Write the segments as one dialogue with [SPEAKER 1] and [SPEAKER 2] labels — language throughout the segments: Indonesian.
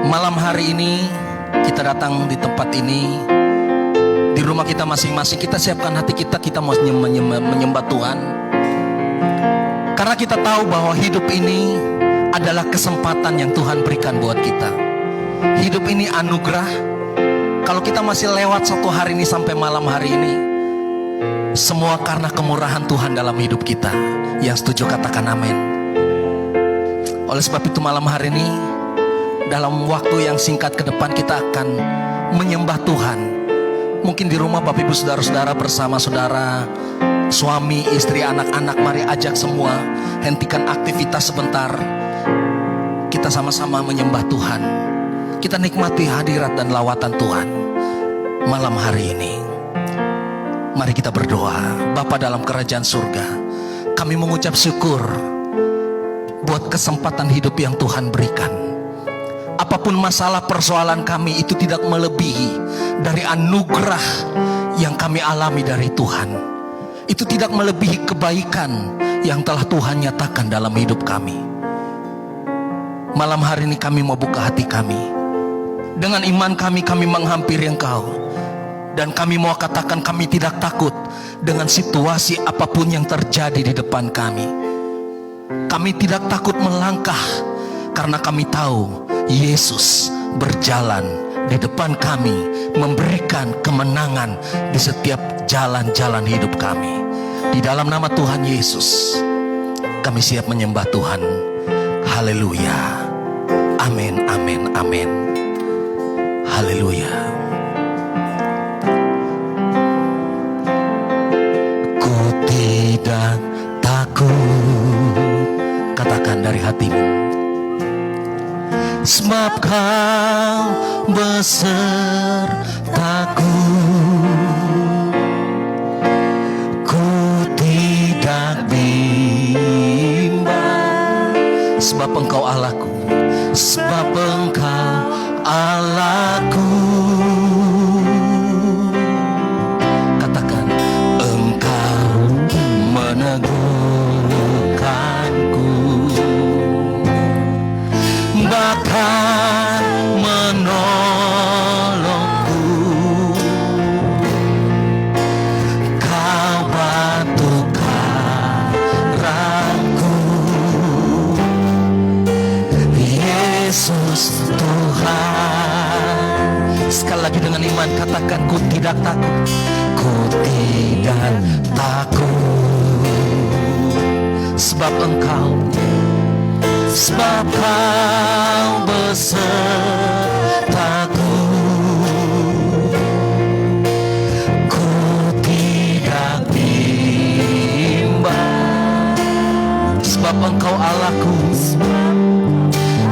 [SPEAKER 1] Malam hari ini kita datang di tempat ini, di rumah kita masing-masing. Kita siapkan hati kita, kita mau menyembah Tuhan. Karena kita tahu bahwa hidup ini adalah kesempatan yang Tuhan berikan buat kita. Hidup ini anugerah. Kalau kita masih lewat satu hari ini sampai malam hari ini, semua karena kemurahan Tuhan dalam hidup kita. Yang setuju katakan amin. Oleh sebab itu malam hari ini, dalam waktu yang singkat ke depan kita akan menyembah Tuhan. Mungkin di rumah Bapak Ibu Saudara-saudara bersama saudara, suami, istri, anak-anak, mari ajak semua, hentikan aktivitas sebentar. Kita sama-sama menyembah Tuhan. Kita nikmati hadirat dan lawatan Tuhan malam hari ini. Mari kita berdoa. Bapa dalam kerajaan surga, kami mengucap syukur buat kesempatan hidup yang Tuhan berikan. Apapun masalah persoalan kami, itu tidak melebihi dari anugerah yang kami alami dari Tuhan. Itu tidak melebihi kebaikan yang telah Tuhan nyatakan dalam hidup kami. Malam hari ini kami mau buka hati kami. Dengan iman kami menghampiri Engkau. Dan kami mau katakan kami tidak takut dengan situasi apapun yang terjadi di depan kami. Kami tidak takut melangkah karena kami tahu Yesus berjalan di depan kami, memberikan kemenangan di setiap jalan-jalan hidup kami. Di dalam nama Tuhan Yesus, kami siap menyembah Tuhan. Haleluya. Amin, amin, amin. Haleluya. Ku tidak takut, katakan dari hatimu. Sebab Kau besertaku, ku tidak bimbang. Sebab Engkau Allahku, sebab Engkau Allahku. Katakan, Engkau meneguhkanku, bahkan menolongku. Kau batu karangku, Yesus Tuhan. Sekali lagi dengan iman katakan, ku tidak takut, ku tidak takut. Sebab Engkau, sebab Kau besertaku, ku tidak bimbang. Sebab Engkau Allahku,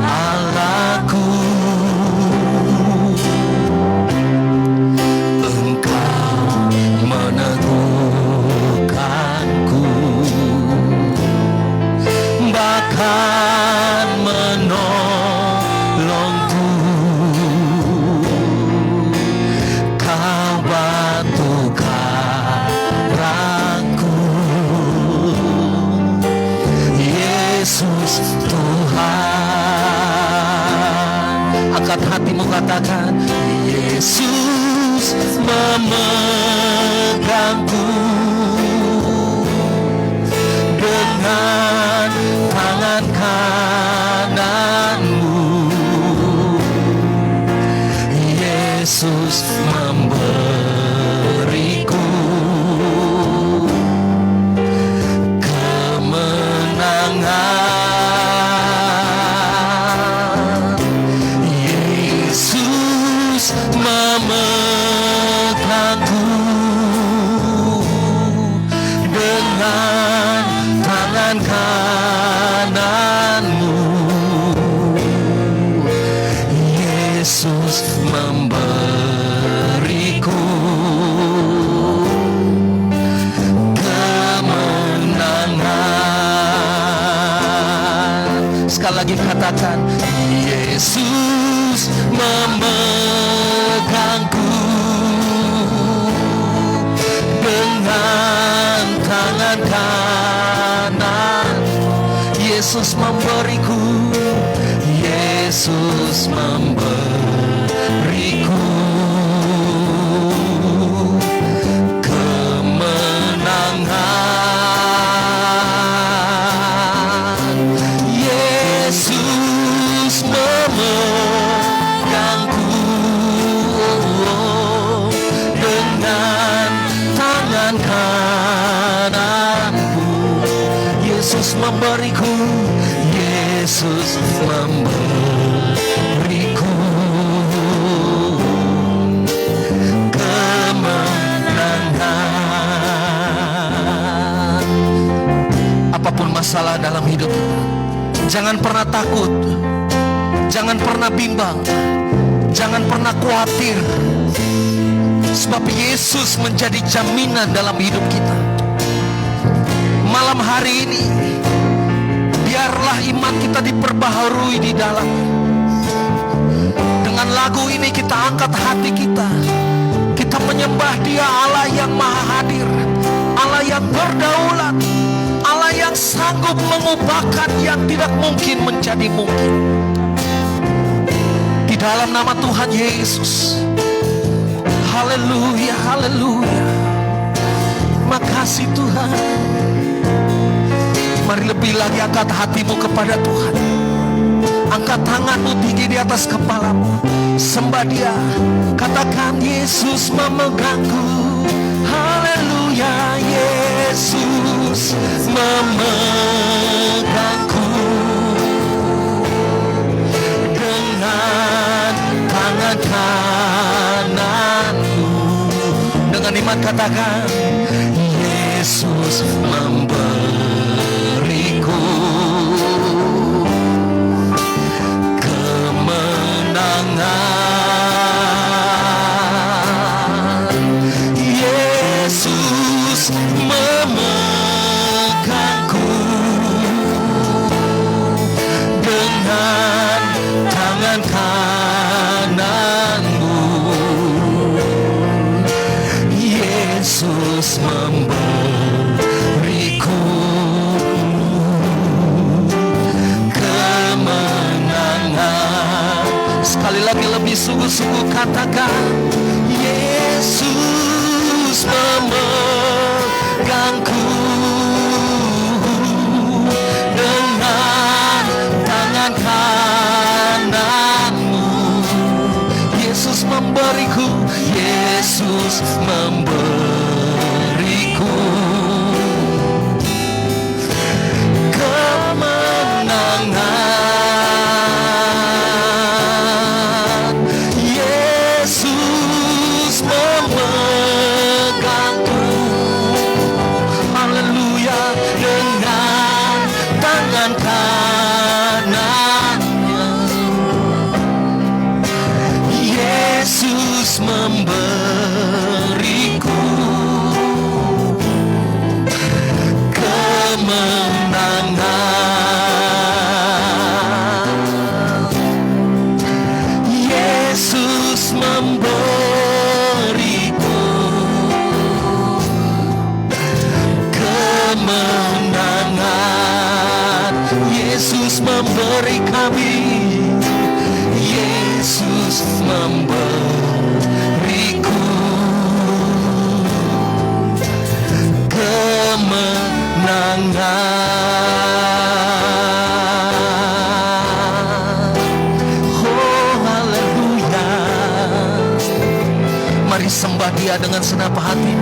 [SPEAKER 1] Allahku. Engkau meneguhkanku, bahkan menolongku. Kau batu karangku, Yesus Tuhan. Angkat hatimu katakan, Yesus memegangku dengan tangan kananmu. Yesus memberiku kemenangan. Yesus memegangku dengan tangan kananmu. Yesus memberiku kemenangan. Sekali lagi katakan, Yesus memegangku dengan tangan kanan. Yesus memberiku, Yesus memberiku memberiku, Yesus memberiku kemenangan. Apapun masalah dalam hidup kita, jangan pernah takut, jangan pernah bimbang, jangan pernah khawatir, sebab Yesus menjadi jaminan dalam hidup kita. Malam hari ini, biarlah iman kita diperbaharui di dalam. Dengan lagu ini kita angkat hati kita. Kita menyembah Dia, Allah yang maha hadir, Allah yang berdaulat, Allah yang sanggup mengubahkan yang tidak mungkin menjadi mungkin. Di dalam nama Tuhan Yesus. Haleluya, haleluya. Makasih Tuhan. Mari lebih lagi angkat hatimu kepada Tuhan. Angkat tanganmu tinggi di atas kepalamu. Sembah Dia. Katakan, Yesus memegangku. Haleluya, Yesus memegangku. Dengan tangan kananmu. Dengan iman katakan, Yesus memberiku kemenangan. Yesus memegangku dengan tangan kananmu. Yesus memberiku kemenangan. Sekali lagi lebih sungguh-sungguh katakan, Yesus memegangku dengan tangan kananmu. Yesus memberiku, Yesus memberiku kemenangan. Yesus memegangku, haleluya, dengan tangan kanannya. Yesus memberiku kemenangan. Yesus memberiku kemenangan. Yesus memberi kami, Yesus memberiku kemenangan. Oh haleluya. Mari sembah Dia dengan senap hati.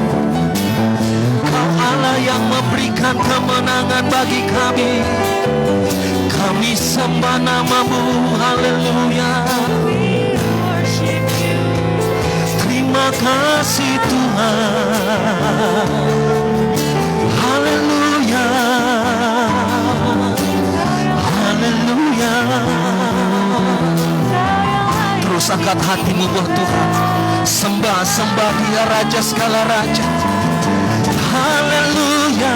[SPEAKER 1] Kau Allah yang memberikan kemenangan bagi kami. Kami sembah nama-Mu, haleluya. Terima kasih Tuhan, haleluya, haleluya. Terus angkat hatimu buat Tuhan. Sembah Dia, Raja segala raja, haleluya.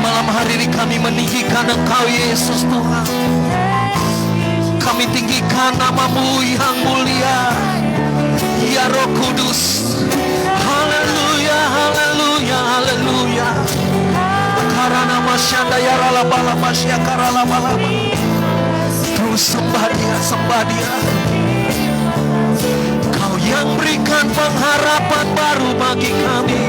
[SPEAKER 1] Malam hari ini kami meninggikan Engkau Yesus Tuhan. Kami tinggikan nama-Mu yang mulia, ya Roh Kudus. Haleluya, haleluya, haleluya. Karena masyanda ya ralabala masya karalabalaba. Terus sembah Dia, sembah Dia. Kau yang berikan pengharapan baru bagi kami.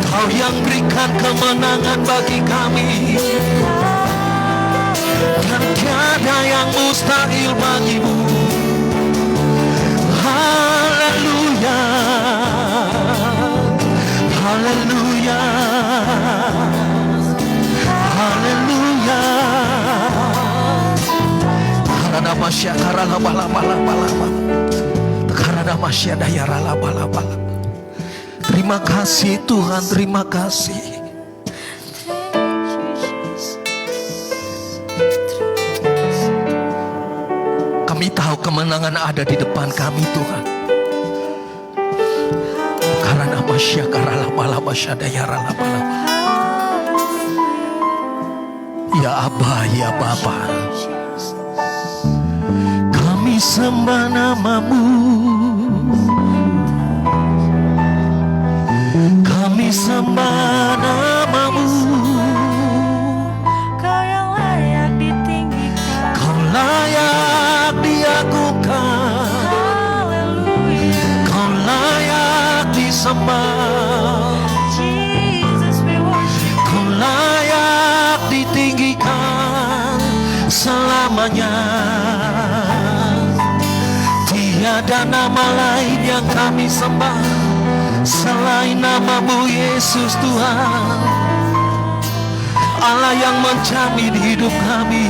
[SPEAKER 1] Kau yang berikan kemenangan bagi kami. Dan tiada yang mustahil bagi-Mu. Haleluya, haleluya. Terima kasih Tuhan, terima kasih. Kami tahu kemenangan ada di depan kami Tuhan. Karena ya Aba, ya Bapa, kami sembah nama-Mu, kami sembah nama-Mu.
[SPEAKER 2] Kau yang layak ditinggikan,
[SPEAKER 1] Kau layak diagungkan,
[SPEAKER 2] haleluya.
[SPEAKER 1] Kau layak disembah,
[SPEAKER 2] Jesus, we worship
[SPEAKER 1] Kau layak ditinggikan selamanya. Tiada nama lain yang kami sembah selain nama-Mu Yesus Tuhan, Allah yang menjamin hidup kami.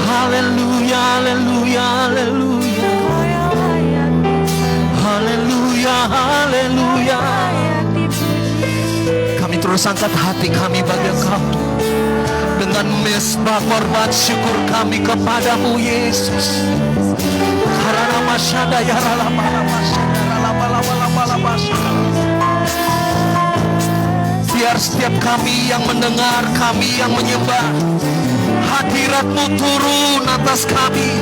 [SPEAKER 1] Haleluya, haleluya, haleluya,
[SPEAKER 2] Kau yang layak
[SPEAKER 1] haleluya, haleluya.
[SPEAKER 2] dipuji.
[SPEAKER 1] Kami terus angkat hati kami bagi Engkau dengan mesbah korban syukur kami kepadamu Yesus. Karena masyada ya biar setiap kami yang mendengar, kami yang menyembah, hadirat-Mu turun atas kami,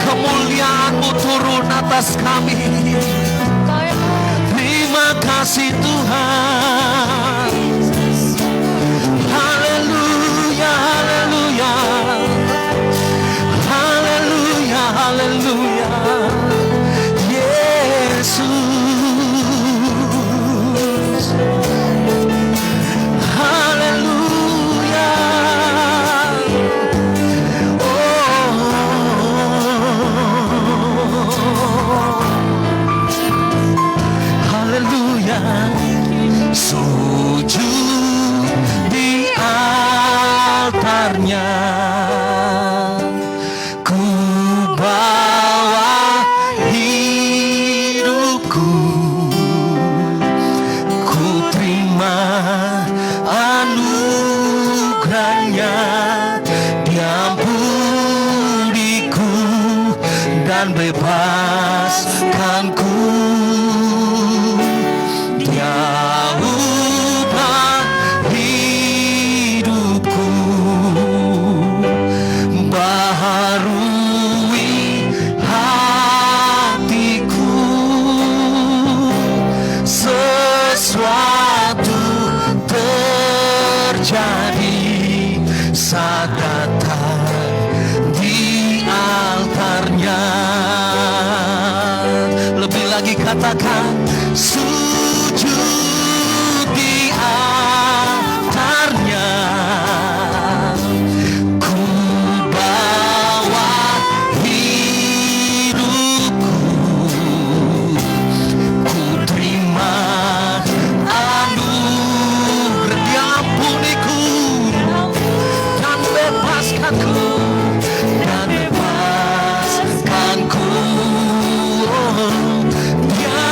[SPEAKER 1] kemuliaan-Mu turun atas kami.
[SPEAKER 2] Kau yang
[SPEAKER 1] Terima kasih Tuhan. Haleluya, haleluya, haleluya, haleluya. Yesus, haleluya. Haleluya. Sujud di altarnya, ku bawa hidupku, ku terima anugerahnya, diampuniku dan bebaskanku. Dia ubah hidupku, baharui hatiku, sesuatu terjadi saat datang di altarnya. Lebih lagi katakan, sujud di altarnya, ku bawa hidupku, ku terima anugerah, diampuniku dan bebaskanku, dan bebaskanku. Dia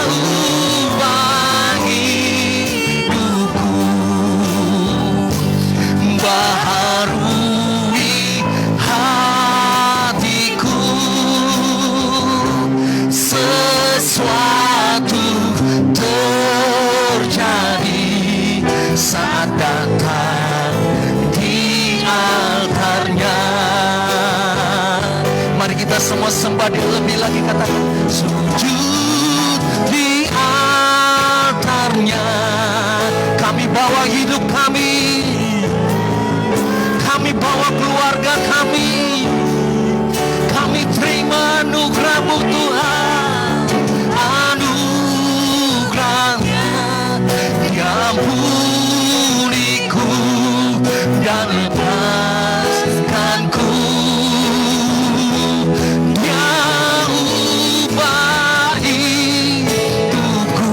[SPEAKER 1] ubah hidupku, baharui hatiku, sesuatu terjadi saat datang di altarnya. Mari kita semua sembah dia lebih lagi, katakan sujud di altarnya. Kami bawa hidup kami, kami bawa keluarga kami, kami terima anugerah-Mu Tuhan, anugerahnya, diampuniku dan lepaskanku. Dia ubah hidupku,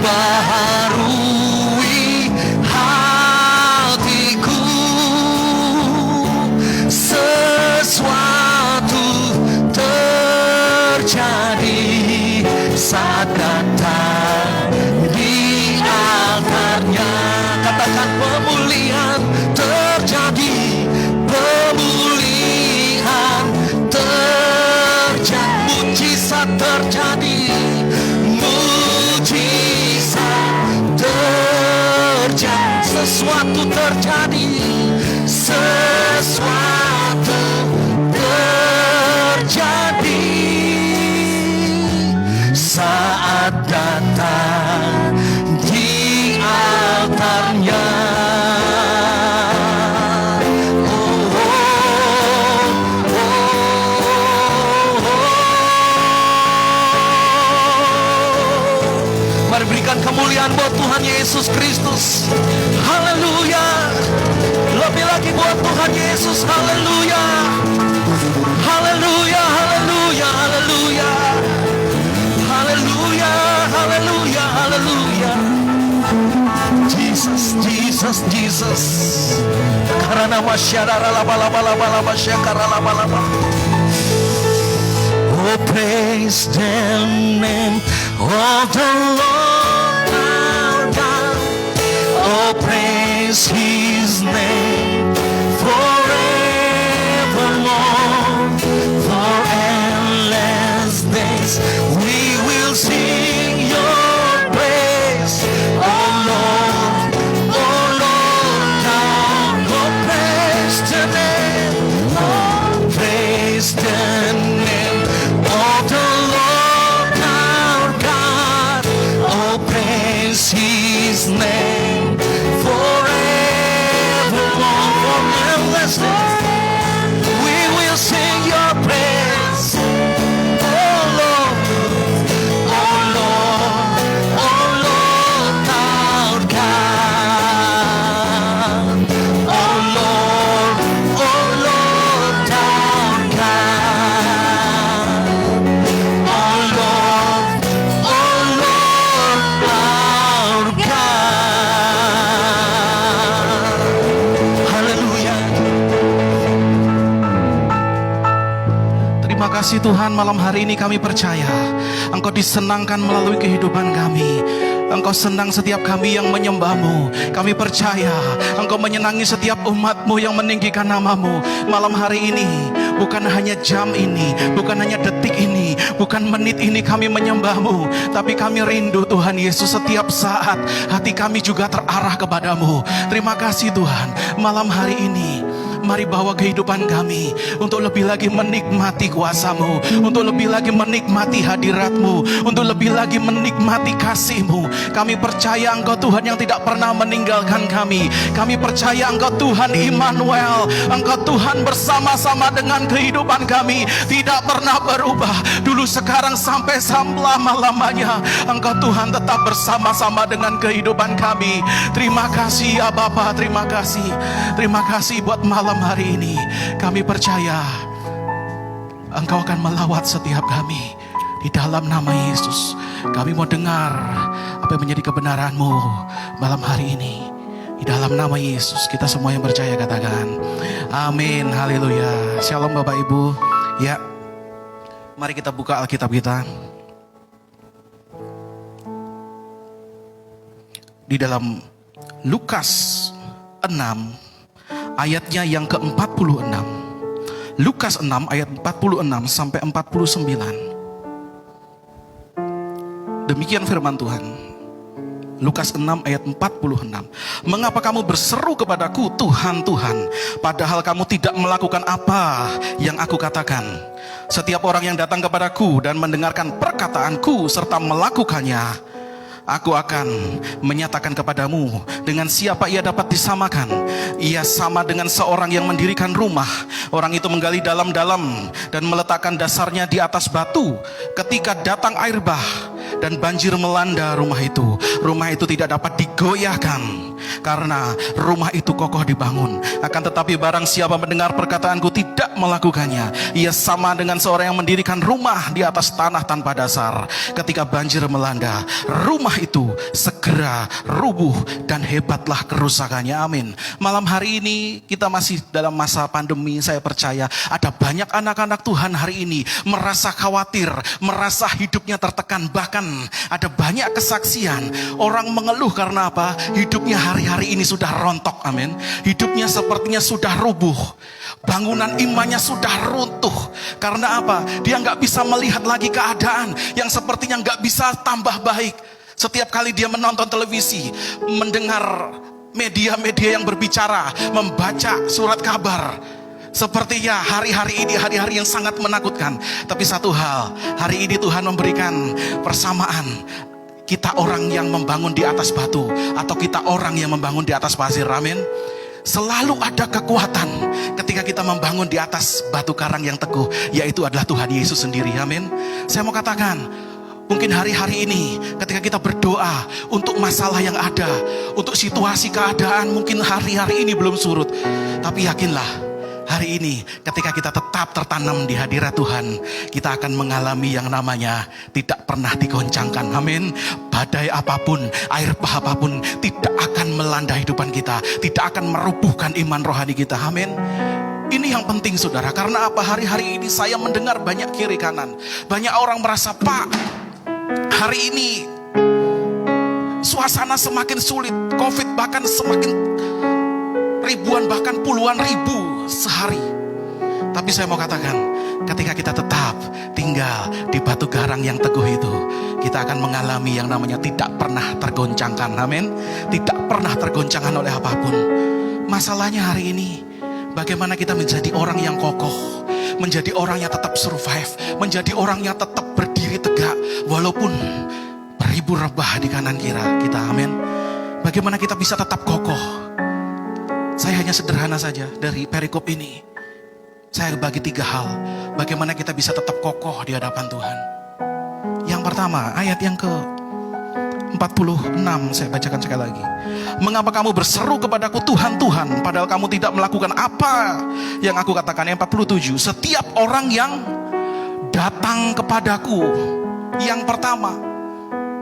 [SPEAKER 1] baharui hatiku, terjadi, mujizat terjadi, sesuatu terjadi, sesuatu terjadi saat datang di altarnya. Mari berikan kemuliaan buat Tuhan Yesus Kristus. Haleluya. Lebih lagi buat Tuhan Yesus. Haleluya. Haleluya, haleluya, haleluya. Haleluya, haleluya, haleluya. Jesus, Jesus, Jesus. Karena masyarakat laba-laba-laba-laba syakara laba-laba. Oh, praise the name of the Lord our God. Oh, praise His name forevermore. For endless days we will sing Your praise, oh Lord, our God. Oh, praise the name, oh, praise the name of the Lord our God. Oh, praise His name forevermore. For endless days we will sing Your praise, oh Lord, oh Lord, oh Lord our God. Oh Lord, oh Lord our God. Oh Lord, oh Lord our God. Haleluya. Terima kasih Tuhan, malam hari ini kami percaya Engkau disenangkan melalui kehidupan kami. Engkau senang setiap kami yang menyembah-Mu. Kami percaya Engkau menyenangi setiap umat-Mu yang meninggikan nama-Mu. Malam hari ini, bukan hanya jam ini, bukan hanya detik ini, bukan menit ini kami menyembah-Mu, tapi kami rindu Tuhan Yesus setiap saat hati kami juga terarah kepadamu. Terima kasih Tuhan, malam hari ini mari bawa kehidupan kami untuk lebih lagi menikmati kuasa-Mu, untuk lebih lagi menikmati hadirat-Mu, untuk lebih lagi menikmati kasih-Mu. Kami percaya Engkau Tuhan yang tidak pernah meninggalkan kami. Kami percaya Engkau Tuhan Immanuel, Engkau Tuhan bersama-sama dengan kehidupan kami, tidak pernah berubah. Dulu, sekarang, sampai selama-lamanya Engkau Tuhan tetap bersama-sama dengan kehidupan kami. Terima kasih ya Bapa, terima kasih. Terima kasih buat malam hari ini. Kami percaya Engkau akan melawat setiap kami. Di dalam nama Yesus kami mau dengar apa yang menjadi kebenaran-Mu malam hari ini. Di dalam nama Yesus kita semua yang percaya katakan amin, haleluya. Shalom Bapak Ibu. Ya, mari kita buka Alkitab kita di dalam Lukas 6 ayatnya yang ke-46. Lukas 6 ayat 46 sampai 49. Demikian firman Tuhan. Lukas 6 ayat 46. Mengapa kamu berseru kepadaku Tuhan, Tuhan, padahal kamu tidak melakukan apa yang aku katakan? Setiap orang yang datang kepadaku dan mendengarkan perkataanku serta melakukannya, aku akan menyatakan kepadamu dengan siapa ia dapat disamakan. Ia sama dengan seorang yang mendirikan rumah. Orang itu menggali dalam-dalam dan meletakkan dasarnya di atas batu. Ketika datang air bah dan banjir melanda rumah itu tidak dapat digoyahkan karena rumah itu kokoh dibangun. Akan tetapi barang siapa mendengar perkataanku tidak melakukannya, ia sama dengan seorang yang mendirikan rumah di atas tanah tanpa dasar. Ketika banjir melanda, rumah itu segera rubuh dan hebatlah kerusakannya. Amin. Malam hari ini kita masih dalam masa pandemi. Saya percaya ada banyak anak-anak Tuhan hari ini merasa khawatir, merasa hidupnya tertekan. Bahkan ada banyak kesaksian orang mengeluh karena apa? Hidupnya hari
[SPEAKER 3] hari-hari ini sudah rontok, amin. Hidupnya sepertinya sudah rubuh. Bangunan imannya sudah runtuh. Karena apa? Dia nggak bisa melihat lagi keadaan yang sepertinya nggak bisa tambah baik. Setiap kali dia menonton televisi, mendengar media-media yang berbicara, membaca surat kabar, sepertinya hari-hari ini hari-hari yang sangat menakutkan. Tapi satu hal, hari ini Tuhan memberikan persamaan. Kita orang yang membangun di atas batu, atau kita orang yang membangun di atas pasir, amin. Selalu ada kekuatan ketika kita membangun di atas batu karang yang teguh, yaitu adalah Tuhan Yesus sendiri, amin. Saya mau katakan, mungkin hari-hari ini ketika kita berdoa untuk masalah yang ada, untuk situasi keadaan mungkin hari-hari ini belum surut. Tapi yakinlah, hari ini ketika kita tetap tertanam di hadirat Tuhan, kita akan mengalami yang namanya tidak pernah digoncangkan, amin. Badai apapun, air bah apapun tidak akan melanda hidupan kita, tidak akan merubuhkan iman rohani kita, amin. Ini yang penting saudara, karena apa? Hari-hari ini saya mendengar banyak kiri kanan. Banyak orang merasa, Pak, hari ini suasana semakin sulit, COVID bahkan semakin ribuan bahkan puluhan ribu sehari. Tapi saya mau katakan, ketika kita tetap tinggal di batu garang yang teguh itu, kita akan mengalami yang namanya tidak pernah tergoncangkan, amin. Tidak pernah tergoncangkan oleh apapun. Masalahnya hari ini, bagaimana kita menjadi orang yang kokoh, menjadi orang yang tetap survive, menjadi orang yang tetap berdiri tegak walaupun beribu rebah di kanan kiri kita, amin. Bagaimana kita bisa tetap kokoh? Saya hanya sederhana saja dari perikop ini. Saya bagi 3 hal. Bagaimana kita bisa tetap kokoh di hadapan Tuhan. Yang pertama, ayat yang ke-46, saya bacakan sekali lagi. Mengapa kamu berseru kepadaku Tuhan, Tuhan, padahal kamu tidak melakukan apa yang aku katakan. Yang 47, setiap orang yang datang kepadaku. Yang pertama,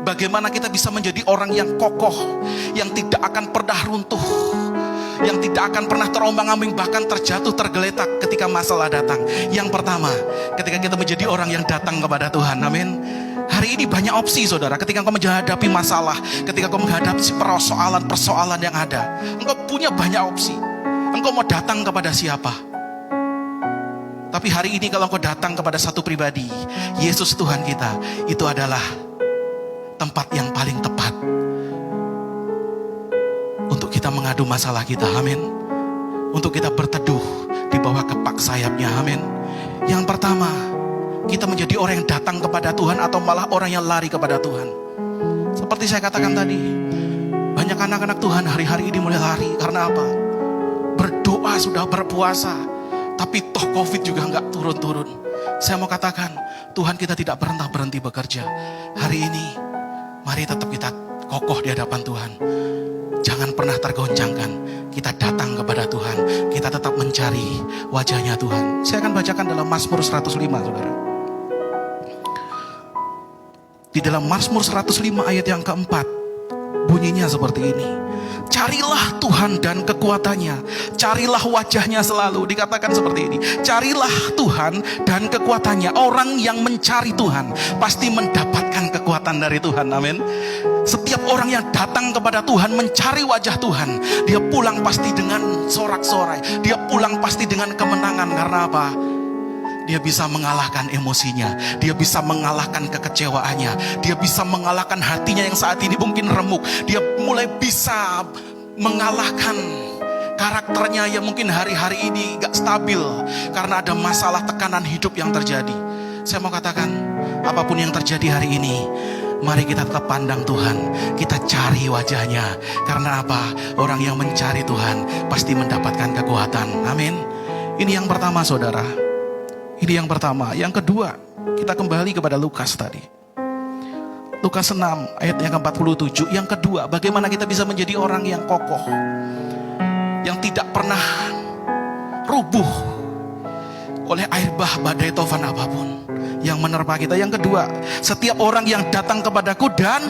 [SPEAKER 3] bagaimana kita bisa menjadi orang yang kokoh, yang tidak akan pernah runtuh, yang tidak akan pernah terombang-ambing, bahkan terjatuh, tergeletak ketika masalah datang. Yang pertama, ketika kita menjadi orang yang datang kepada Tuhan, amin. Hari ini banyak opsi saudara, ketika engkau menghadapi masalah, ketika engkau menghadapi persoalan yang ada, engkau punya banyak opsi. Engkau mau datang kepada siapa? Tapi hari ini kalau engkau datang kepada satu pribadi, Yesus Tuhan kita, itu adalah tempat yang paling tepat untuk kita mengadu masalah kita, amin. Untuk kita berteduh di bawah kepak sayapnya, amin. Yang pertama, kita menjadi orang yang datang kepada Tuhan atau malah orang yang lari kepada Tuhan. Seperti saya katakan tadi, banyak anak-anak Tuhan hari-hari ini mulai lari. Karena apa? Berdoa, sudah berpuasa, tapi toh COVID juga nggak turun-turun. Saya mau katakan, Tuhan kita tidak pernah berhenti bekerja. Hari ini, mari tetap kita kokoh di hadapan Tuhan. Jangan pernah tergoncangkan. Kita datang kepada Tuhan, kita tetap mencari wajahnya Tuhan. Saya akan bacakan dalam Mazmur 105, saudara. Di dalam Mazmur 105 ayat yang keempat, bunyinya seperti ini. Carilah Tuhan dan kekuatannya, carilah wajahnya selalu. Dikatakan seperti ini, carilah Tuhan dan kekuatannya. Orang yang mencari Tuhan pasti mendapatkan kekuatan dari Tuhan, amin. Setiap orang yang datang kepada Tuhan, mencari wajah Tuhan, dia pulang pasti dengan sorak-sorai, dia pulang pasti dengan kemenangan. Karena apa? Dia bisa mengalahkan emosinya, dia bisa mengalahkan kekecewaannya, dia bisa mengalahkan hatinya yang saat ini mungkin remuk. Dia mulai bisa mengalahkan karakternya yang mungkin hari-hari ini gak stabil karena ada masalah tekanan hidup yang terjadi. Saya mau katakan, apapun yang terjadi hari ini, mari kita tetap pandang Tuhan, kita cari wajahnya. Karena apa? Orang yang mencari Tuhan pasti mendapatkan kekuatan, amin. Ini yang pertama saudara. Ini yang pertama. Yang kedua, kita kembali kepada Lukas tadi. Lukas 6 ayat yang ke-47. Yang kedua, bagaimana kita bisa menjadi orang yang kokoh, yang tidak pernah rubuh oleh air bah, badai, tofan apapun yang menerpa kita. Yang kedua, setiap orang yang datang kepadaku dan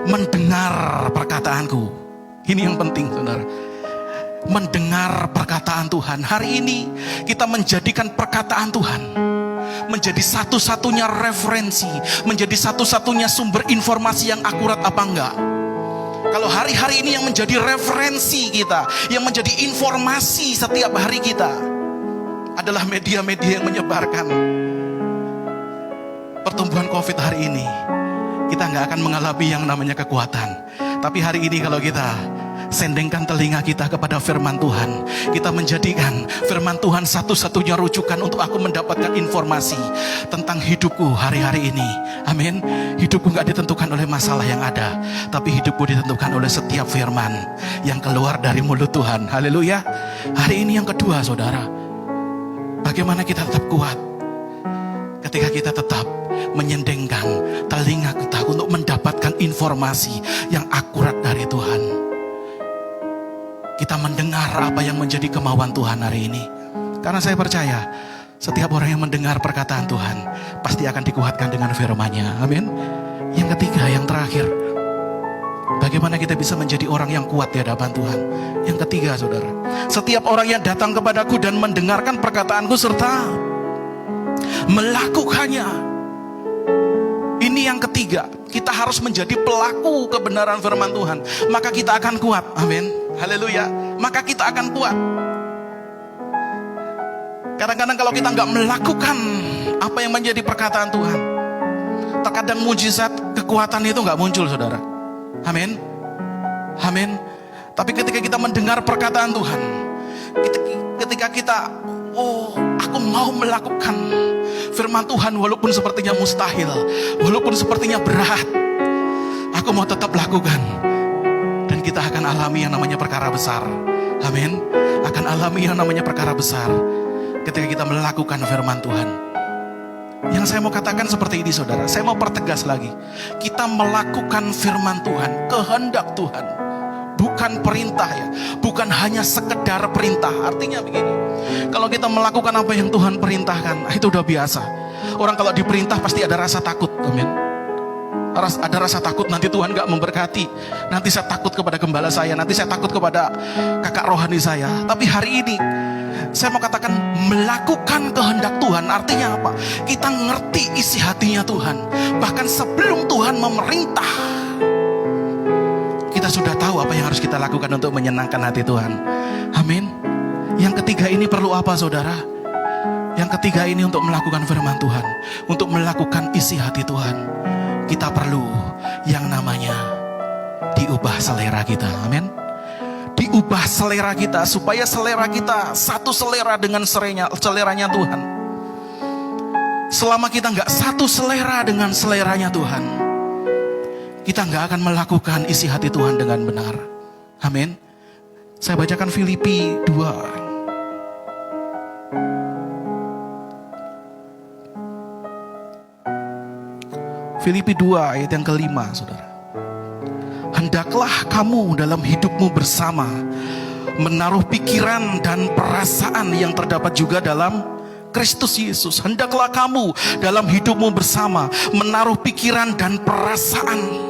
[SPEAKER 3] mendengar perkataanku. Ini yang penting saudara, mendengar perkataan Tuhan. Hari ini kita menjadikan perkataan Tuhan menjadi satu-satunya referensi, menjadi satu-satunya sumber informasi yang akurat apa enggak. Kalau hari-hari ini yang menjadi referensi kita, yang menjadi informasi setiap hari kita adalah media-media yang menyebarkan pertumbuhan COVID hari ini, kita nggak akan mengalami yang namanya kekuatan. Tapi hari ini kalau kita sendengkan telinga kita kepada firman Tuhan, kita menjadikan firman Tuhan satu-satunya rujukan untuk aku mendapatkan informasi tentang hidupku hari-hari ini. Amin. Hidupku gak ditentukan oleh masalah yang ada, tapi hidupku ditentukan oleh setiap firman yang keluar dari mulut Tuhan. Haleluya. Hari ini yang kedua, saudara, bagaimana kita tetap kuat ketika kita tetap menyendengkan telinga kita untuk mendapatkan informasi yang akurat dari Tuhan. Kita mendengar apa yang menjadi kemauan Tuhan hari ini. Karena saya percaya setiap orang yang mendengar perkataan Tuhan pasti akan dikuatkan dengan firman-Nya. Amin. Yang ketiga, yang terakhir, bagaimana kita bisa menjadi orang yang kuat di hadapan Tuhan. Yang ketiga, saudara, setiap orang yang datang kepadaku dan mendengarkan perkataanku serta melakukannya. Ini yang ketiga, kita harus menjadi pelaku kebenaran firman Tuhan. Maka kita akan kuat. Amin. Haleluya. Maka kita akan kuat. Kadang-kadang kalau kita nggak melakukan apa yang menjadi perkataan Tuhan, terkadang mujizat kekuatan itu nggak muncul, saudara. Amin. Amin. Tapi ketika kita mendengar perkataan Tuhan, ketika kita, oh, aku mau melakukan firman Tuhan walaupun sepertinya mustahil, walaupun sepertinya berat, aku mau tetap lakukan. Dan kita akan alami yang namanya perkara besar. Amin. Akan alami yang namanya perkara besar ketika kita melakukan firman Tuhan. Yang saya mau katakan seperti ini, saudara. Saya mau pertegas lagi. Kita melakukan firman Tuhan, kehendak Tuhan, bukan perintah ya. Bukan hanya sekedar perintah. Artinya begini, kalau kita melakukan apa yang Tuhan perintahkan, itu udah biasa. Orang kalau diperintah pasti ada rasa takut. Amin. Ada rasa takut nanti Tuhan gak memberkati, nanti saya takut kepada gembala saya, nanti saya takut kepada kakak rohani saya. Tapi hari ini saya mau katakan melakukan kehendak Tuhan artinya apa? Kita ngerti isi hatinya Tuhan. Bahkan sebelum Tuhan memerintah, kita sudah tahu apa yang harus kita lakukan untuk menyenangkan hati Tuhan. Amin. Yang ketiga ini perlu apa, saudara? Yang ketiga ini untuk melakukan firman Tuhan, untuk melakukan isi hati Tuhan, kita perlu yang namanya diubah selera kita. Amin. Diubah selera kita supaya selera kita satu selera dengan seleranya Tuhan. Selama kita gak satu selera dengan seleranya Tuhan, kita gak akan melakukan isi hati Tuhan dengan benar. Amin. Saya bacakan Filipi 2. Filipi 2 ayat yang kelima, saudara. Hendaklah kamu dalam hidupmu bersama menaruh pikiran dan perasaan yang terdapat juga dalam Kristus Yesus. Hendaklah kamu dalam hidupmu bersama menaruh pikiran dan perasaan.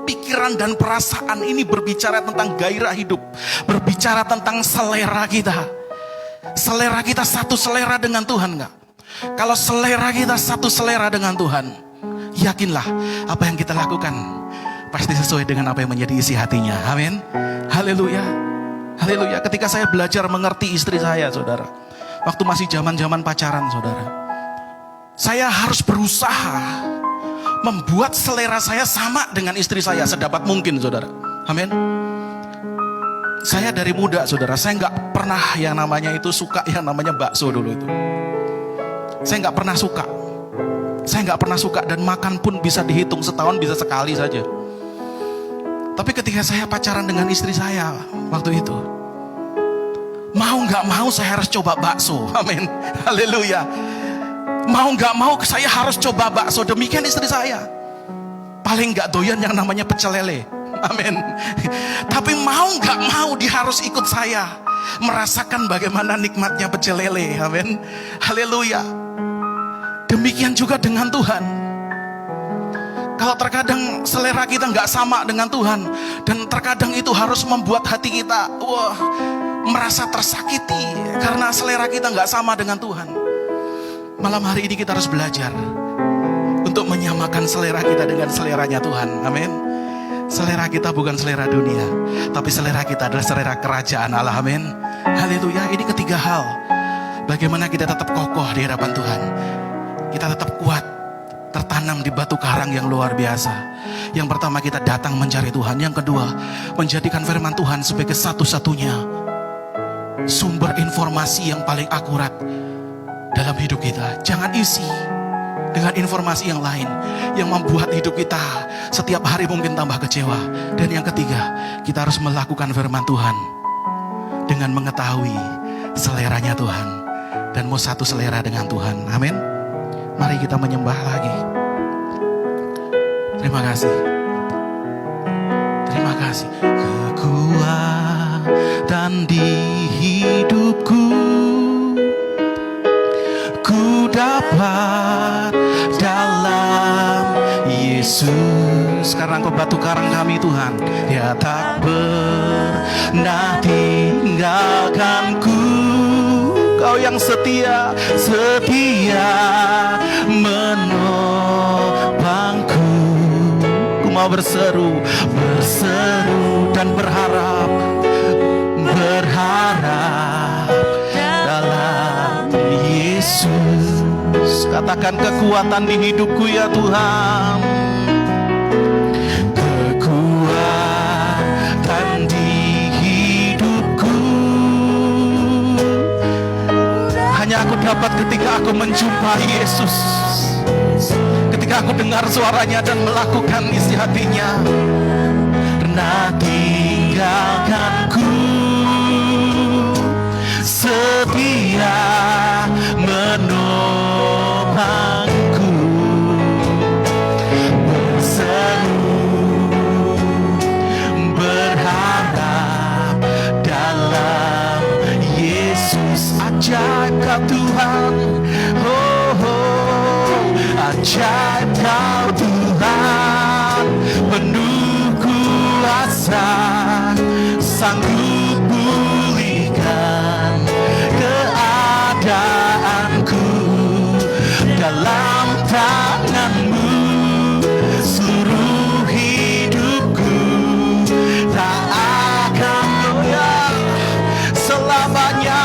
[SPEAKER 3] Pikiran dan perasaan ini berbicara tentang gairah hidup, berbicara tentang selera kita. Selera kita satu selera dengan Tuhan gak? Kalau selera kita satu selera dengan Tuhan, yakinlah apa yang kita lakukan pasti sesuai dengan apa yang menjadi isi hatinya. Amin. Haleluya. Haleluya. Ketika saya belajar mengerti istri saya, saudara, waktu masih zaman-zaman pacaran, saudara, saya harus berusaha membuat selera saya sama dengan istri saya sedapat mungkin, saudara. Amin. Saya dari muda, saudara, saya nggak pernah yang namanya itu suka yang namanya bakso dulu itu. Saya nggak pernah suka. Saya nggak pernah suka, dan makan pun bisa dihitung setahun bisa sekali saja. Tapi ketika saya pacaran dengan istri saya waktu itu, mau nggak mau saya harus coba bakso. Amin. Haleluya. Mau nggak mau saya harus coba bakso. Demikian istri saya. Paling nggak doyan yang namanya pecel lele. Amin. Tapi mau nggak mau dia harus ikut saya merasakan bagaimana nikmatnya pecel lele. Amin. Haleluya. Demikian juga dengan Tuhan. Kalau terkadang selera kita nggak sama dengan Tuhan, dan terkadang itu harus membuat hati kita merasa tersakiti karena selera kita nggak sama dengan Tuhan. Malam hari ini kita harus belajar untuk menyamakan selera kita dengan seleranya Tuhan. Amin. Selera kita bukan selera dunia, tapi selera kita adalah selera kerajaan Allah. Amin. Haleluya. Ini ketiga hal. Bagaimana kita tetap kokoh di hadapan Tuhan. Kita tetap kuat, tertanam di batu karang yang luar biasa. Yang pertama, kita datang mencari Tuhan. Yang kedua, menjadikan firman Tuhan sebagai satu-satunya sumber informasi yang paling akurat dalam hidup kita. Jangan isi dengan informasi yang lain yang membuat hidup kita setiap hari mungkin tambah kecewa. Dan yang ketiga, kita harus melakukan firman Tuhan dengan mengetahui seleranya Tuhan dan mau satu selera dengan Tuhan. Amin. Mari kita menyembah lagi. Terima kasih. Terima kasih. Kekuatan di hidupku ku dapat dalam Yesus. Karena Engkau batu karang kami Tuhan. Dia tak pernah tinggalkanku. Kau yang setia, setia menopangku. Ku mau berseru, berseru dan berharap, berharap dalam Yesus. Katakan kekuatan di hidupku ya Tuhan. Kekuatan di hidupku hanya aku dapat ketika aku menjumpai Yesus. Ketika aku dengar suaranya dan melakukan isi hatinya. Pernah tinggalkanku, setia menopangku, berseru, berharap dalam Yesus. Ajaib Kau Tuhan, oh, oh, ajaib Kau Tuhan, penuh kuasa, sanggup pulihkan keadaanku. Dalam tangan-Mu seluruh hidupku tak akan goyah selamanya.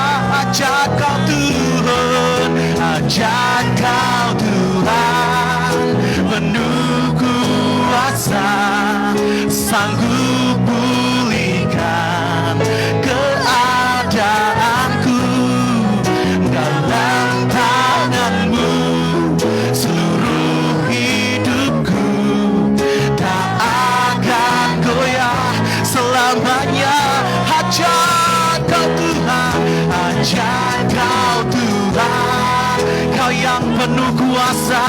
[SPEAKER 3] Ajaib Kau Tuhan, ajaib Kau Tuhan, penuh kuasa, sanggup pulihkan keadaanku. Dalam tangan-Mu seluruh hidupku tak akan goyah selamanya. Ajaib Kau Tuhan, ajaib Kau Tuhan, Kau yang penuh kuasa,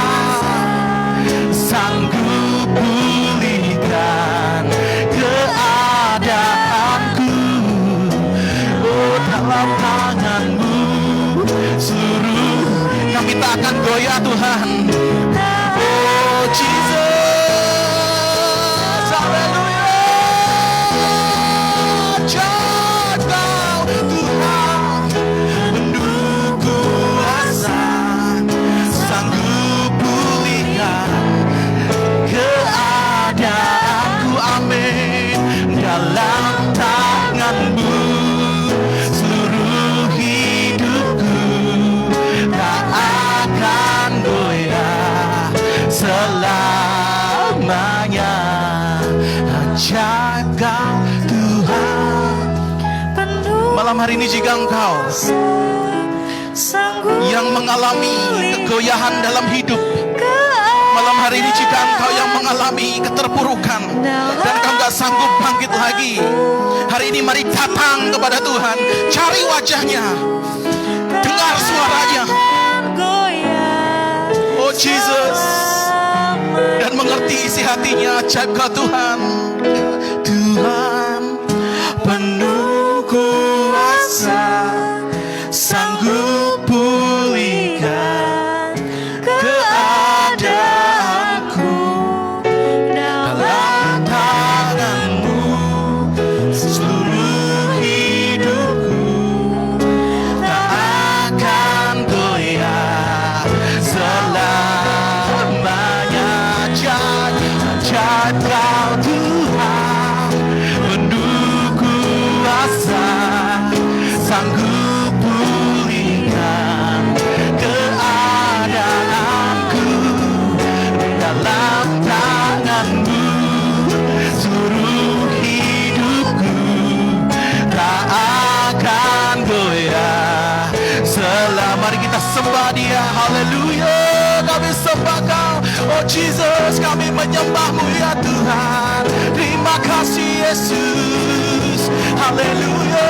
[SPEAKER 3] sanggup pulihkan keadaanku. Oh, dalam tangan-Mu seluruh, kami tak akan goyah Tuhan. Oh Jesus, haleluya. Ajaib Kau Tuhan, penuh kuasa, sanggup pulihkan keadaanku. Amin. Dalam tangan-Mu seluruh hidupku tak akan goyah selamanya. Ajaib Kau Tuhan. Malam hari ini jika Engkau yang mengalami kegoyahan dalam hidup, malam hari ini jika Engkau yang mengalami keterpurukan dan Engkau gak sanggup bangkit lagi, hari ini mari datang kepada Tuhan, cari wajahnya, dengar suaranya, oh Jesus, dan mengerti isi hatinya. Ajaib Kau Tuhan, Tuhan penuh kuasa, sanggup pulihkan keadaanku. Dalam tangan-Mu seluruh hidupku tak akan goyah selamanya. Ajaib Kau Tuhan, Mari kita sembah Dia. Haleluya, kami sembah Kau. Oh Jesus, kami menyembah-Mu ya Tuhan. Terima kasih Yesus. Haleluya.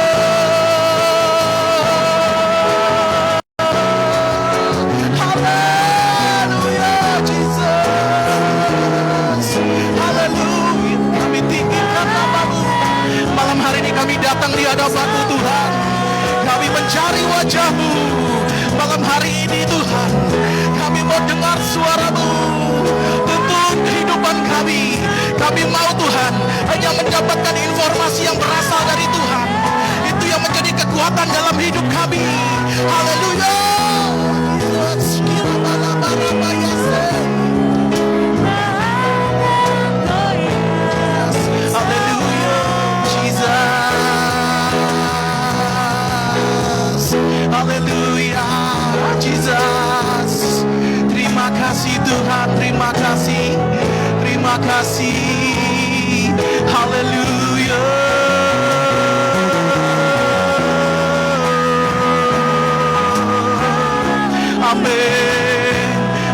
[SPEAKER 3] Haleluya Jesus. Haleluya. Kami tinggikan nama-Mu. Malam hari ini kami datang di hadapan-Mu Tuhan. Kami mencari wajah-Mu. Malam hari ini Tuhan, kami mau dengar suara-Mu. Tuntun kehidupan kami. Kami mau Tuhan hanya mendapatkan informasi yang berasal dari Tuhan. Itu yang menjadi kekuatan dalam hidup kami. Haleluya. Haleluya, Jesus. Haleluya, Jesus. Terima kasih Tuhan, terima kasih. Terima kasih. Haleluya. Amin.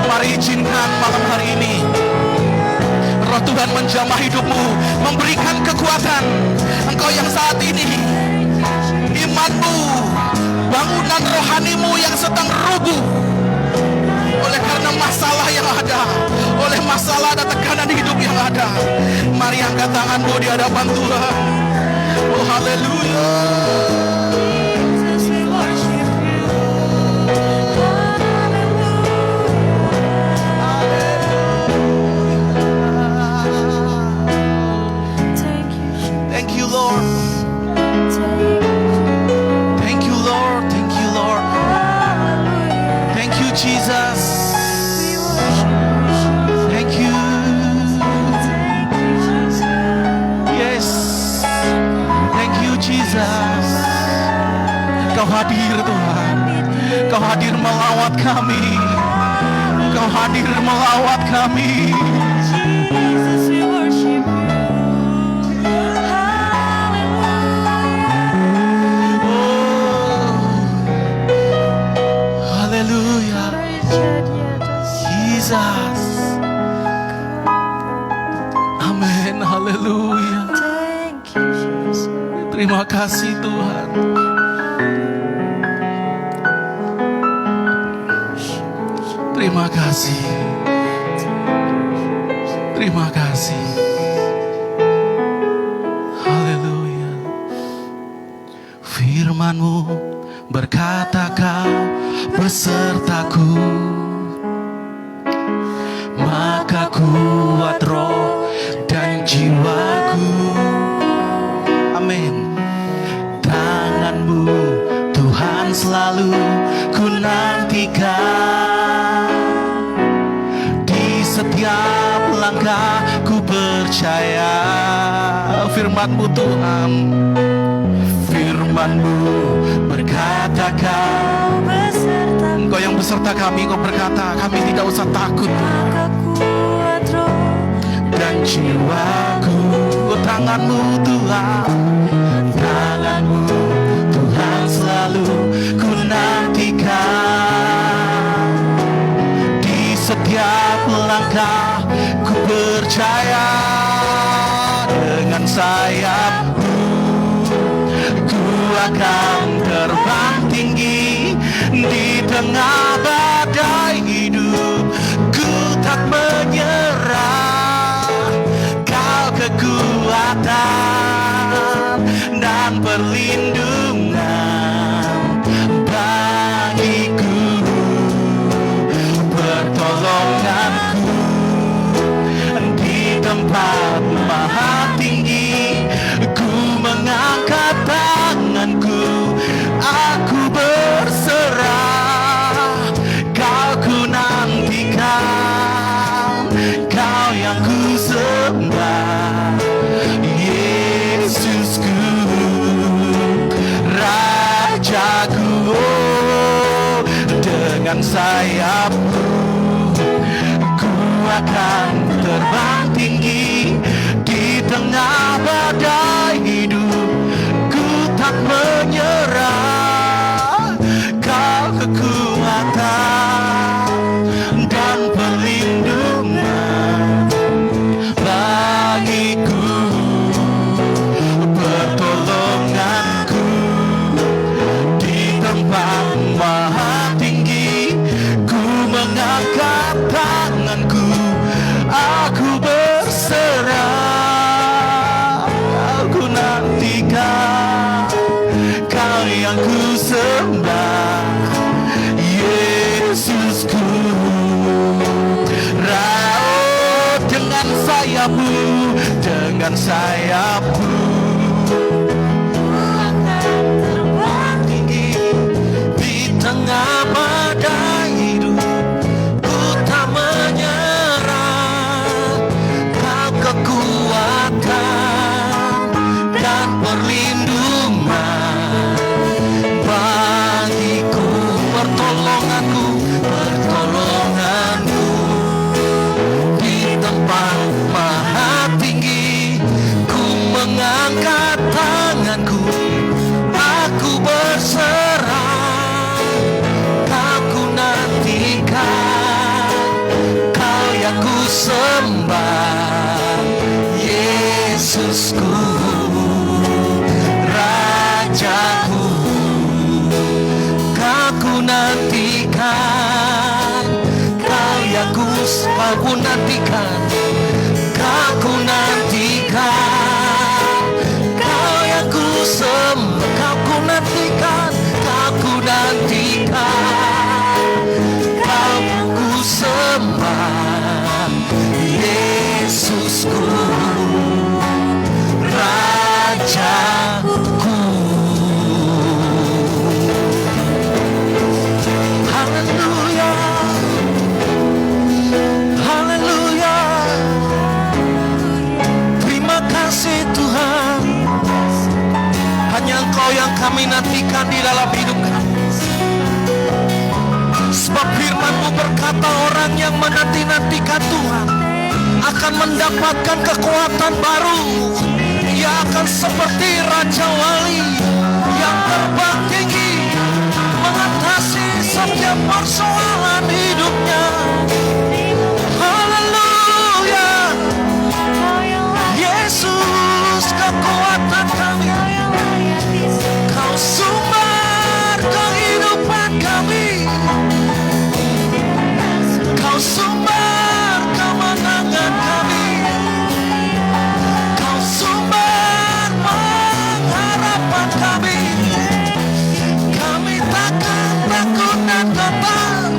[SPEAKER 3] Mari izinkan malam hari ini Roh Tuhan menjamah hidupmu, memberikan kekuatan. Engkau yang saat ini imanmu, bangunan rohanimu yang sedang rubuh oleh karena masalah yang ada, oleh masalah dan tekanan hidup yang ada. Mari angkat tanganmu di hadapan Tuhan. Oh haleluya.
[SPEAKER 2] Jesus, we worship you. Thank you, Jesus.
[SPEAKER 3] Thank you Lord.
[SPEAKER 2] Thank
[SPEAKER 3] Thank
[SPEAKER 2] you.
[SPEAKER 3] you Lord. Thank you Lord.
[SPEAKER 2] Hallelujah.
[SPEAKER 3] Thank you Jesus.
[SPEAKER 2] We worship you.
[SPEAKER 3] Thank you.
[SPEAKER 2] Thank you, Jesus.
[SPEAKER 3] Yes. Thank you Jesus. Kau hadir Tuhan. Kau hadir melawat kami. Kau hadir melawat kami.
[SPEAKER 2] Jesus, we worship you.
[SPEAKER 3] Haleluya.
[SPEAKER 2] Hallelujah.
[SPEAKER 3] Jesus. Amin. Haleluya.
[SPEAKER 2] Thank you, Jesus.
[SPEAKER 3] Terima kasih Tuhan. Terima kasih. Terima kasih. Haleluya. Firman-Mu berkata Kau besertaku, maka kuat roh dan jiwaku. Amin. Tangan-Mu Tuhan selalu ku nantikan. Di setiap langkah ku percaya. Firman-Mu Tuhan, Firman-Mu berkata Kau
[SPEAKER 2] Beserta
[SPEAKER 3] Engkau yang beserta kami. Engkau berkata kami tidak usah takut.
[SPEAKER 2] maka kuat roh
[SPEAKER 3] Dan jiwaku, tangan-Mu Tuhan, tangan-Mu Tuhan selalu ku nantikan. Di setiap langkah ku percaya. Dengan sayap-Mu ku akan terbang tinggi. Di tengah badai hidup ku tak menyerah. Kau kekuatan dan perlindungan bagiku, pertolonganku di tempat maha tinggi. Ku mengangkat tanganku, aku berserah. Kau ku nantikan, Kau yang ku sembah. Yesusku, Rajaku, oh, dengan sayap-Mu ku akan terbang tinggi. Di tengah badai hidup ku tak menyerah. Kau kekuatan tempat maha tinggi, ku mengangkat tanganku, aku berserah. Aku nantikan Kau yang ku sembah, Yesusku. Raut dengan sayapmu, dengan sayapmu,
[SPEAKER 2] terbang
[SPEAKER 3] tinggi di tengah badai hidup, ku tak menyerah. Kau kekuatan dan perlindungan bagiku, pertolonganku, pertolonganku. Di tempat maha tinggi, ku mengangkat tanganku, aku berserah. Kau ku nantikan, Kau yang ku sembah, Yesusku, Rajaku. Kau ku nantikan, Kau yang ku nantikan, Kau ku nantikan, Kau yang ku sembah, Kau ku nantikan, Kau ku nantikan, Kau yang ku sembah, Yesusku, Rajaku. Haleluya, haleluya. Terima kasih Tuhan, hanya Engkau yang kami nantikan di dalam hidup kami. Sebab firman-Mu berkata, orang yang menanti-nantikan Tuhan akan mendapatkan kekuatan baru. Ia akan seperti Raja Wali yang terbang tinggi, mengatasi setiap persoalan hidupnya. Haleluya, Yesus kekuatan kami. Kau sumber kehidupan kami, Kau sumber kemenangan kami, Kau sumber pengharapan kami. Kami takkan takut dan getar,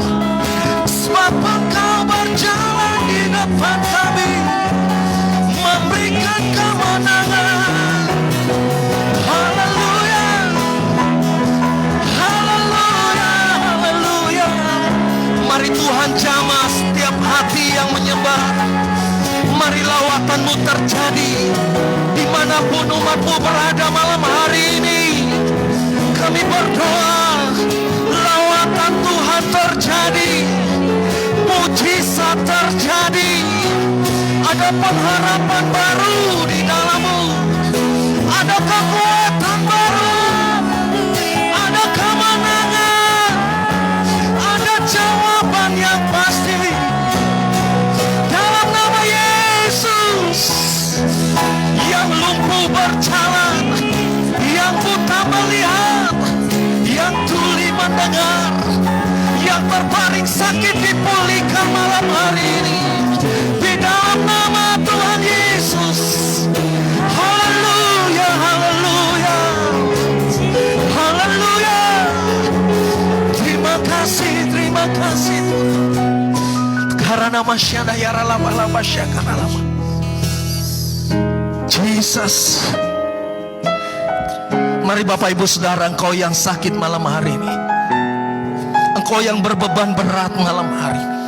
[SPEAKER 3] sebab Engkau berjalan di depan kami, memberikan kemenangan. Haleluya, haleluya, haleluya. Mari Tuhan jamah setiap hati yang menyembah. Mari lawatan-Mu terjadi dimanapun umat-Mu berada malam hari ini. Kami berdoa, lawatan Tuhan terjadi, mujizat terjadi. Ada pengharapan baru di dalam-Mu, ada kekuatan baru, ada kemenangan, ada jawaban yang pasti. Dalam nama Yesus, yang lumpuh berjalan, yang buta melihat, yang tuli mendengar, yang terbaring sakit dipulihkan malam hari ini. Di dalam nama Tuhan Yesus. Haleluya, haleluya, haleluya. Terima kasih Tuhan. Karena masyada ya lama syakara lama. Jesus. Mari Bapak Ibu Saudara, engkau yang sakit malam hari ini, engkau yang berbeban berat malam hari ini,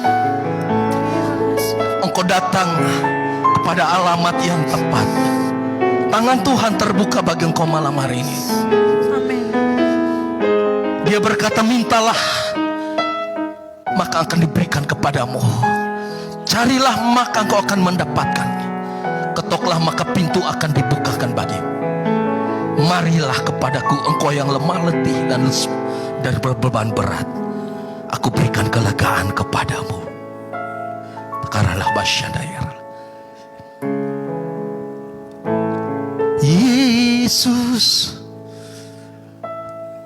[SPEAKER 3] engkau datang kepada alamat yang tepat. Tangan Tuhan terbuka bagi engkau malam hari ini.
[SPEAKER 2] Amin.
[SPEAKER 3] Dia berkata, mintalah maka akan diberikan kepadamu, carilah maka engkau akan mendapatkan, ketoklah maka pintu akan dibukakan bagimu. Marilah kepadaku engkau yang lemah letih dan berbeban berat, aku berikan kelegaan kepadamu. Karalah basyadayar. Yesus,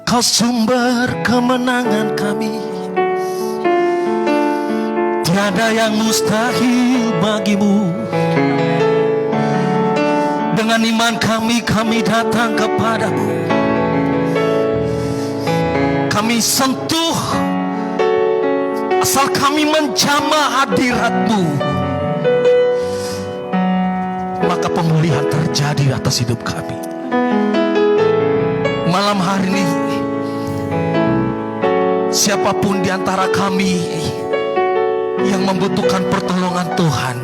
[SPEAKER 1] Kau sumber kemenangan kami. Tiada yang mustahil bagimu. Dengan iman kami datang kepadamu. Kami sentuh, asal kami menjamah hadirat-Mu, maka pemulihan terjadi atas hidup kami. Malam hari ini, siapapun di antara kami yang membutuhkan pertolongan Tuhan,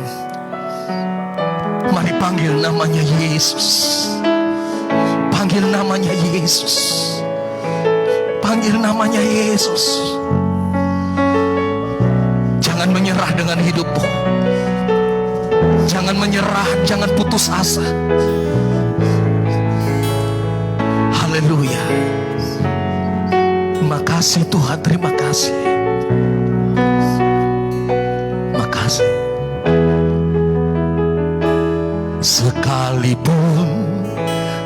[SPEAKER 1] mari panggil namanya Yesus. Panggil namanya Yesus. Panggil namanya Yesus. Jangan menyerah dengan hidupmu. Jangan menyerah, jangan putus asa. Haleluya. Makasih Tuhan, terima kasih. Makasih. Sekalipun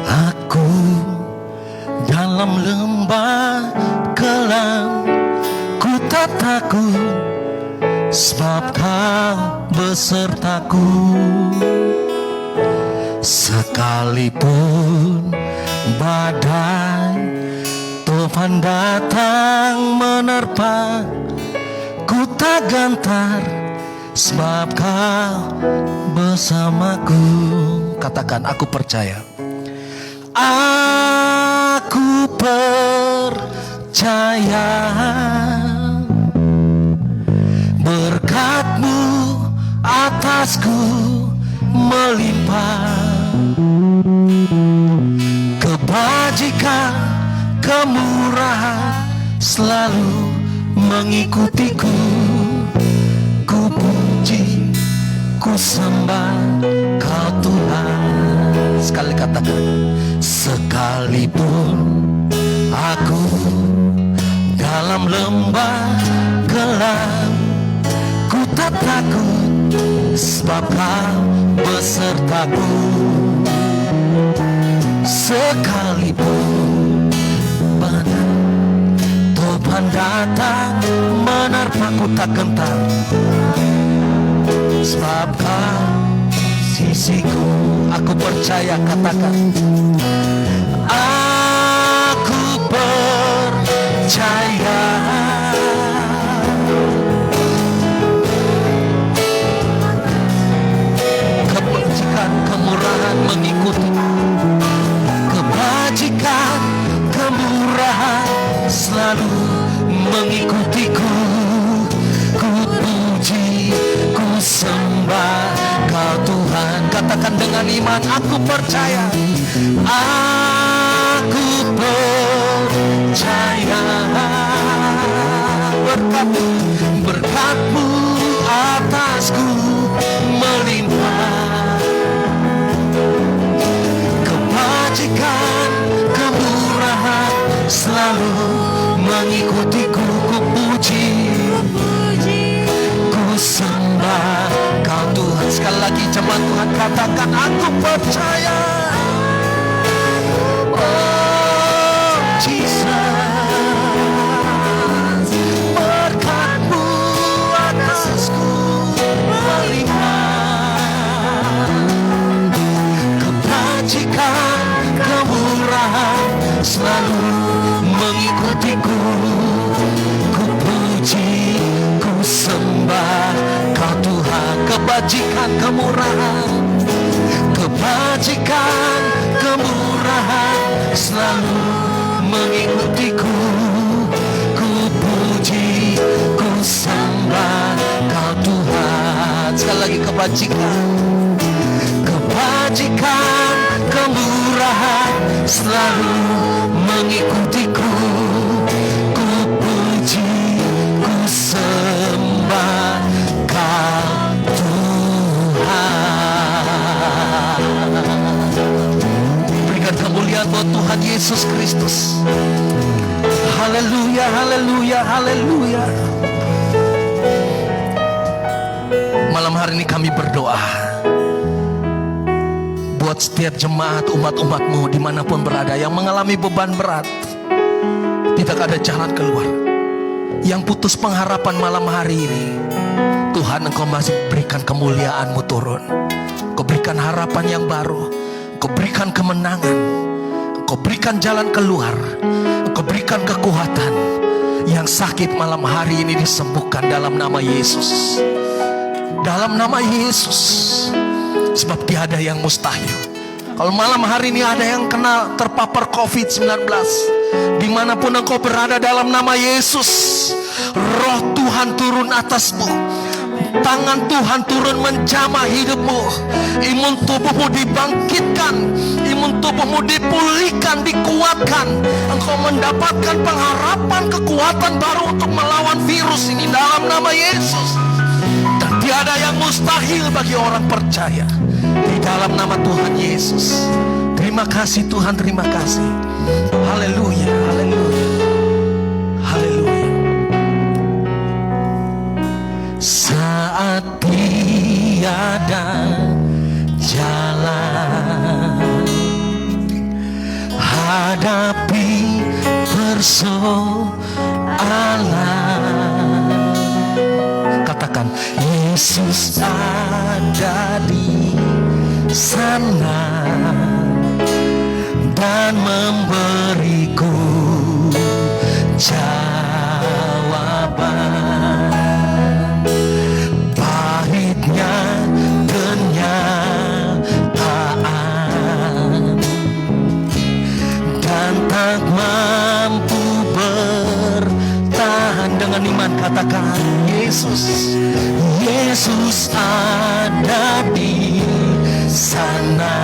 [SPEAKER 1] aku dalam lembah kelam, ku tak takut, sebab Kau besertaku. Sekalipun badai tufan datang menerpa, ku tak gentar, sebab Kau bersamaku. Katakan, aku percaya. Aku percaya berkat-Mu atasku melimpah. Kebajikan, kemurahan selalu mengikutiku. Ku puji, ku sembah Kau Tuhan. Sekali katakan, sekalipun aku dalam lembah gelap, ku tak takut, sebab Kau besertaku. Sekalipun badai tufan datang menerpa, ku tak gentar, sebab Kau sisiku. Aku percaya, katakan, aku percaya. Kebajikan, kemurahan mengikuti. Kebajikan, kemurahan selalu mengikutiku. Ku puji, ku sembah Kau Tuhan. Katakan dengan iman, aku percaya. Aku percaya. Berkat-Mu, berkat-Mu atasku melimpah. Kebajikan, kemurahan selalu mengikutiku. Ku puji, ku sembah Kau Tuhan. Sekali lagi jemaat Tuhan, katakan, aku percaya. Oh Jesus, berkat-Mu atasku melimpah. Kebajikan, kemurahan selalu mengikutiku. Ku puji, ku sembah Kau Tuhan. Kebajikan, kemurahan, kebajikan, kemurahan selalu mengikutiku. Ku puji, ku sembah Kau Tuhan. Sekali lagi, kebajikan, kebajikan, kemurahan selalu mengikutiku. Ku puji, ku sembah Kau Tuhan. Berikan kemuliaan buat Tuhan Yesus Kristus. Haleluya, haleluya, haleluya. Malam hari ini kami berdoa buat setiap jemaat umat-umat-Mu dimanapun berada yang mengalami beban berat, tidak ada jalan keluar. Yang putus pengharapan malam hari ini, Tuhan, Engkau masih berikan kemuliaan-Mu turun. Engkau berikan harapan yang baru. Engkau berikan kemenangan. Engkau berikan jalan keluar. Engkau berikan kekuatan. Yang sakit malam hari ini disembuhkan dalam nama Yesus. Dalam nama Yesus. Sebab tiada yang mustahil. Kalau malam hari ini ada yang kena terpapar COVID-19, dimanapun engkau berada, dalam nama Yesus, roh Tuhan turun atasmu. Tangan Tuhan turun menjamah hidupmu. Imun tubuhmu dibangkitkan, imun tubuhmu dipulihkan, dikuatkan. Engkau mendapatkan pengharapan, kekuatan baru untuk melawan virus ini dalam nama Yesus. Dan tiada yang mustahil bagi orang percaya. Di dalam nama Tuhan Yesus. Terima kasih Tuhan, terima kasih. Haleluya, haleluya, haleluya. Saat tiada jalan, hadapi persoalan, katakan Yesus ada di sana dan memberiku jawaban. Pahitnya kenyataan dan tak mampu bertahan. Dengan iman katakan Yesus, Yesus ada di sana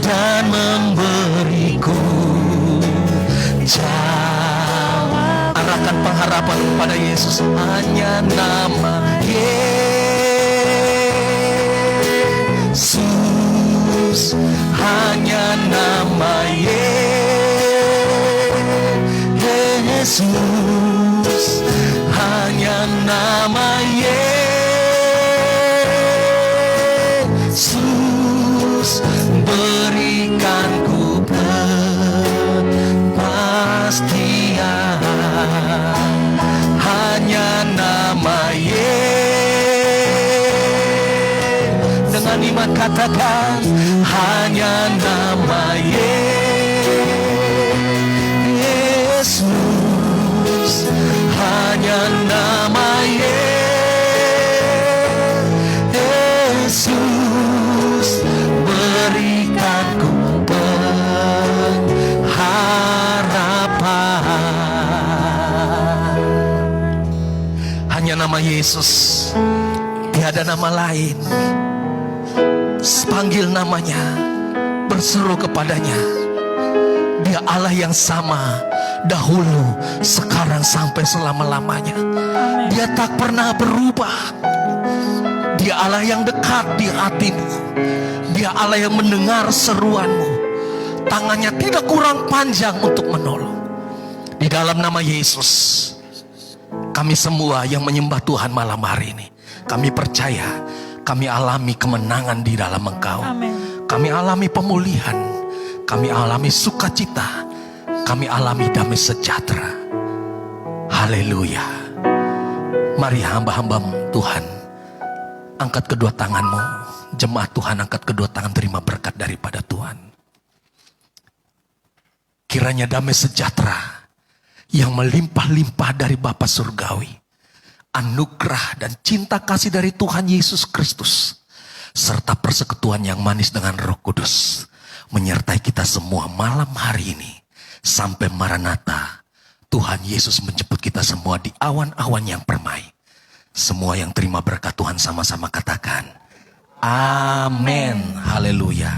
[SPEAKER 1] dan memberiku jawaban. Arahkan pengharapan kepada Yesus. Hanya nama Yesus, hanya nama Yesus, hanya nama Yesus, berikanku kepastian. Hanya nama Yesus. Dengan iman katakan hanya nama Yesus, hanya nama Yesus, berikanku pengharapan. Hanya nama Yesus, tiada nama lain. Panggil namanya, berseru kepadanya. Dia Allah yang sama dahulu, sekarang, sampai selama-lamanya. Dia tak pernah berubah. Dia Allah yang dekat di hatimu. Dia Allah yang mendengar seruanmu. Tangannya tidak kurang panjang untuk menolong. Di dalam nama Yesus, kami semua yang menyembah Tuhan malam hari ini, kami percaya kami alami kemenangan di dalam Engkau.
[SPEAKER 2] Amin.
[SPEAKER 1] Kami alami pemulihan, kami alami sukacita, kami alami damai sejahtera. Haleluya. Mari hamba-hamba Tuhan, angkat kedua tanganmu. Jemaat Tuhan, angkat kedua tangan, terima berkat daripada Tuhan. Kiranya damai sejahtera yang melimpah-limpah dari Bapa Surgawi, anugerah dan cinta kasih dari Tuhan Yesus Kristus, serta persekutuan yang manis dengan Roh Kudus menyertai kita semua malam hari ini sampai Maranatha. Tuhan Yesus menjemput kita semua di awan-awan yang permai. Semua yang terima berkat Tuhan sama-sama katakan amin. Haleluya.